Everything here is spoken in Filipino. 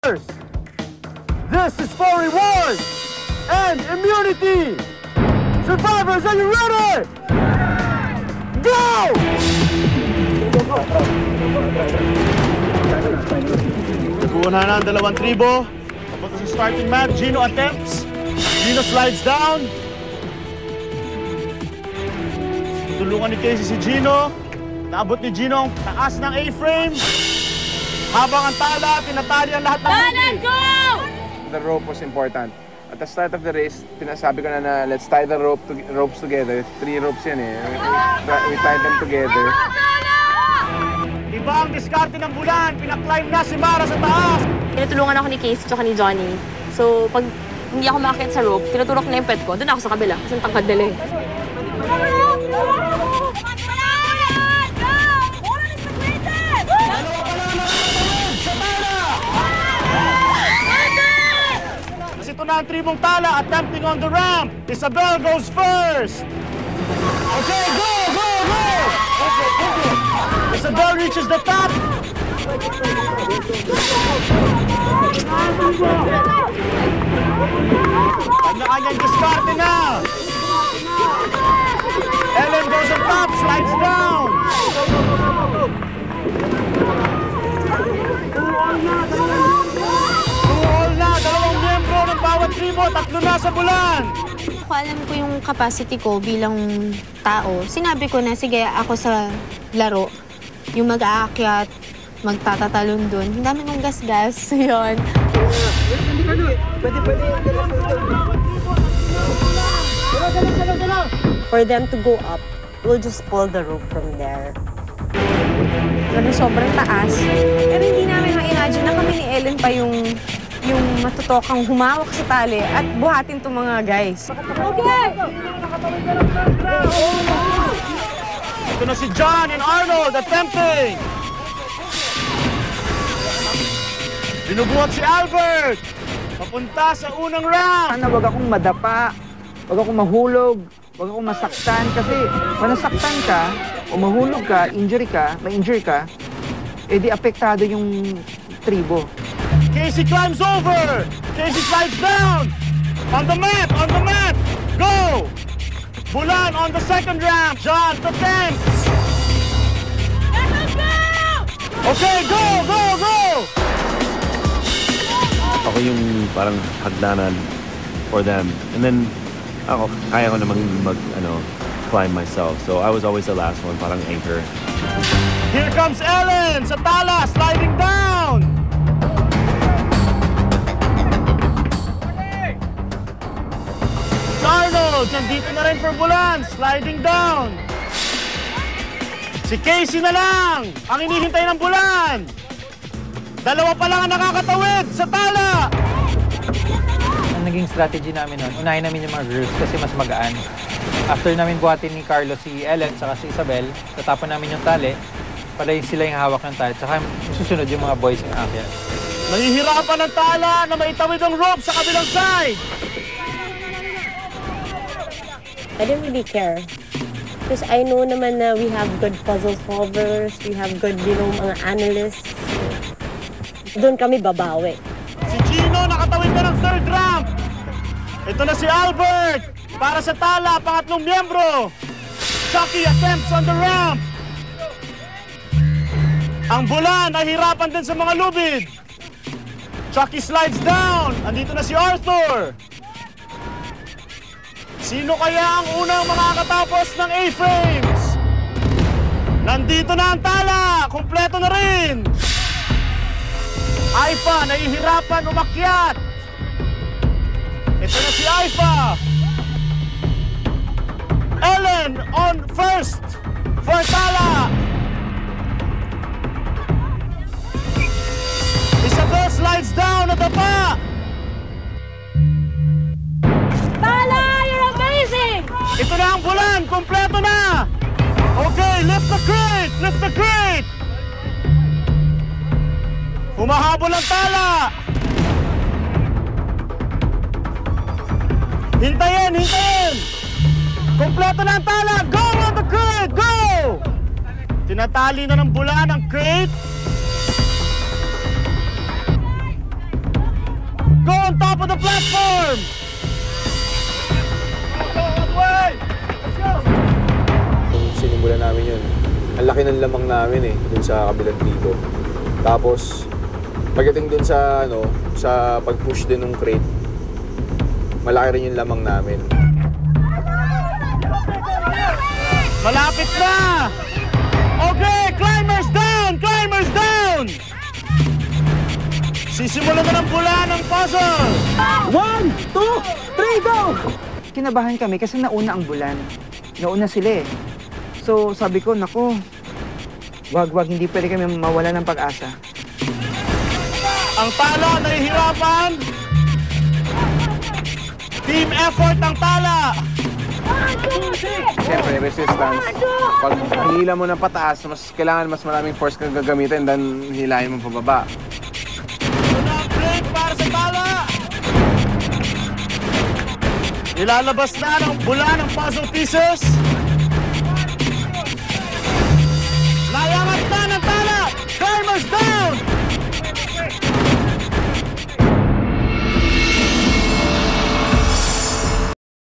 first. This is for rewards and immunity. Survivors, are you ready? Go! Nagkuha na ang dalawang tribo. Papunta sa starting map, Gino attempts. Gino slides down. Tulungan ni Casey si Gino. Naabot ni Gino ang taas ng A-frame. Habang ang tala, tinatali ang lahat ng... Talan, go! The rope was important. At the start of the race, pinasabi ko na let's tie the ropes together. 3 ropes yan eh. We tied them together. Iba ang diskarte ng Bulan. Pinakclimb na si Mara sa taas. Tinutulungan ako ni Casey at ni Johnny. So, pag hindi ako makakit sa rope, tinutulok na yung pet ko. Doon ako sa kabila kasi tangkad nila eh. Ito na ang tribong tala, attempting on the ramp. Isabel goes first. Okay, go, go, go! Isabel reaches the top. Kanya-kanyang diskarte na. Ellen goes on top, slides down. Dalawang miyembro ng bawat tribo, 3 na sa Bulan. Kung alam ko yung capacity ko bilang tao, sinabi ko na, sige, ako sa laro, yung mag-aakyat, magtatatalon dun. Hindi dami mong gas-gas. Yun. For them to go up, we'll just pull the rope from there. Grabe, sobrang taas. Pero hindi namin ma-imagine na kami ni Ellen pa yung matutokang humawak sa tali at buhatin itong mga guys. Okay! Ito na si John and Arnold attempting. Binubuhat si Albert. Papunta sa unang round. Sana wag akong madapa, wag akong mahulog, wag akong masaktan. Kasi kung nasaktan ka, o mahulog ka, ma-injure ka, edi apektado yung tribo. Casey climbs over. Casey slides down. On the mat, go! Bulan on the second ramp. John attempts. Okay, go, go, go! Ako yung parang hagdanan for them. And then, ako, kaya ko namang climb myself. So I was always the last one, parang anchor. Here comes Ellen sa tala, sliding down. Arnold, nandito na rin for Bulan, sliding down. Si Casey na lang ang hinihintay ng Bulan. Dalawa pa lang ang nakakatawid sa tala. Ang naging strategy namin noon, unahin namin yung mga girls kasi mas magaan. After namin buhatin ni Carlos si Ellen saka si Isabel, tatapon namin yung tali para sila yung hawak ng tali. Saka susunod yung mga boys yung akyat. Nahihirapan ng tala na maitawid ang rope sa kabilang side. I didn't really care. Because I know naman na we have good puzzle solvers, we have good, mga analysts. Doon kami babawi. Si Gino nakatawid na ng third ramp. Ito na si Albert. Para sa tala, pangatlong miyembro. Chucky attempts on the ramp. Ang Bulan nahihirapan din sa mga lubid. Chucky slides down. Andito na si Arthur. Sino kaya ang unang makakatapos ng A-frames? Nandito na ang tala. Kumpleto na rin. Aifa, nahihirapan umakyat. Ito na si Aifa. Ellen on first for tala. Isabel slides down at the back. Tala, you're amazing! Ito na ang Bulan, kumpleto na. Okay, lift the crate, lift the crate. Humahabol ang tala. Hintayin, hintayin. Kompleto na ang tala. Go on the crate, go! Tinatali na ng Bulan ang crate. platform! Nung sinimulan namin yun, ang laki ng lamang namin dun sa kabilang dito. Tapos, pagdating dun sa, sa pag-push din ng crate, malaki rin yung lamang namin. Malapit na! Okay, climbers down! Climbers down! Sisimulan na ng bula ng puzzle! 1, 2, 3, go! Kinabahan kami kasi nauna ang bulan. Nauna sila eh. So sabi ko, naku, wag, hindi pwede kami mawala ng pag-asa. Ang tala, nahihirapan! Team effort ang tala! Siyempre, resistance. Pag hinila mo ng pataas, kailangan mas maraming force kang gagamitin than hilahin mo pababa. Ito na ang break para sa tala! Ilalabas na ng bula ng puzzle pieces.